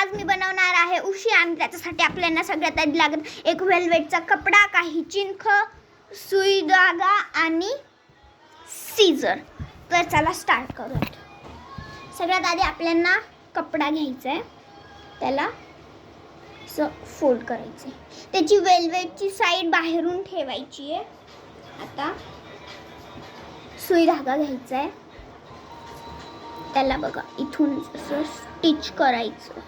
आज मी बनवणार आहे उशी आणि त्याच्यासाठी आपल्याला सगळ्यात आधी लागत एक वेलवेटचा कपडा, काही चिंख, सुई, धागा आणि सीझर. तर चला स्टार्ट करूयात. सगळ्यात आधी आपल्याला कपडा घ्यायचा आहे, त्याला असं फोल्ड करायचं आहे, त्याची वेलवेटची साईड बाहेरून ठेवायची आहे. आता सुई धागा घ्यायचा आहे, त्याला बघा इथून असं स्टिच करायचं.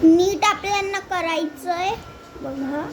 नीट आपल्याला करायचंय बघा.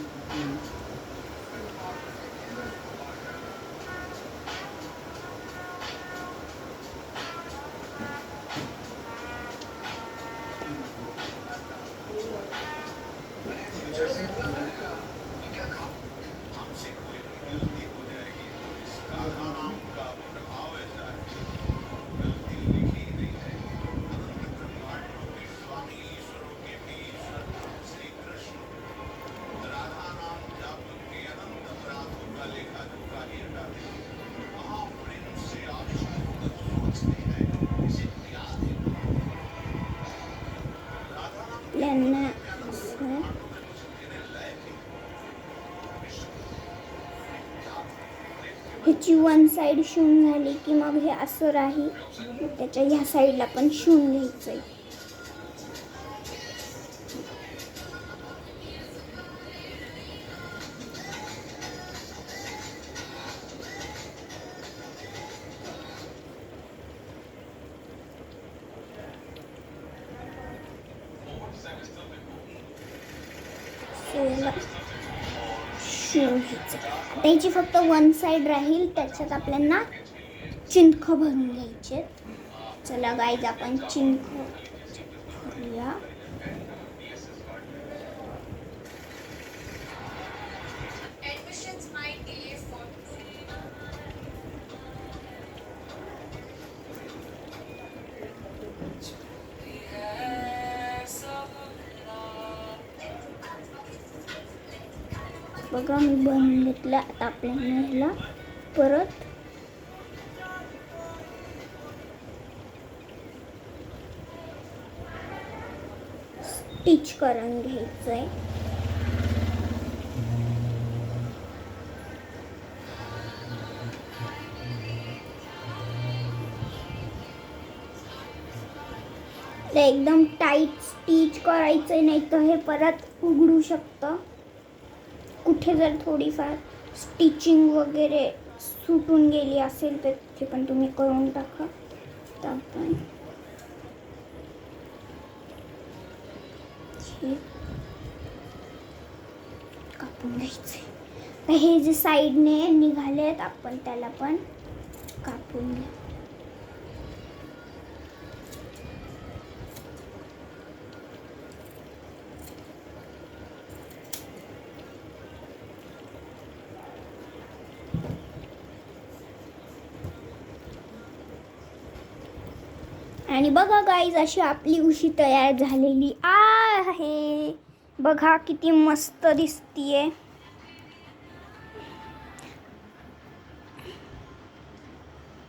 ह्याची वन साइड शिवून झाली की मग हे असं राहील, त्याच्या ह्या साईडला पण शिवून घ्यायचंय. त्याची फक्त वन साइड राहील, त्याच्यात आपल्याला चिंख भरून घ्यायचे. चला गाईज आपण चिंख भरूया. बघा मी बनवून घेतलं. आता आपल्याला ह्याला परत स्टिच करून घ्यायचंय. एकदम टाईट स्टिच करायचंय, नाही तर हे परत उघडू शकतं. कुठे जर थोडीफार स्टिचिंग वगैरे सुटून गेली असेल तर ते पण तुम्ही करून टाका. तर आपण कापून घ्यायचे. तर हे जे साईडने निघालेत आपण त्याला पण कापून घ्या. आणि बघा गाईज, अशी आपली उशी तयार झालेली आहे. बघा किती मस्त दिसतीये.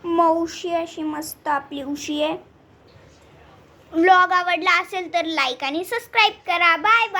मौशी अशी मस्त आपली उशी आहे. व्लॉग आवडला असेल तर लाईक आणि सबस्क्राईब करा. Bye bye.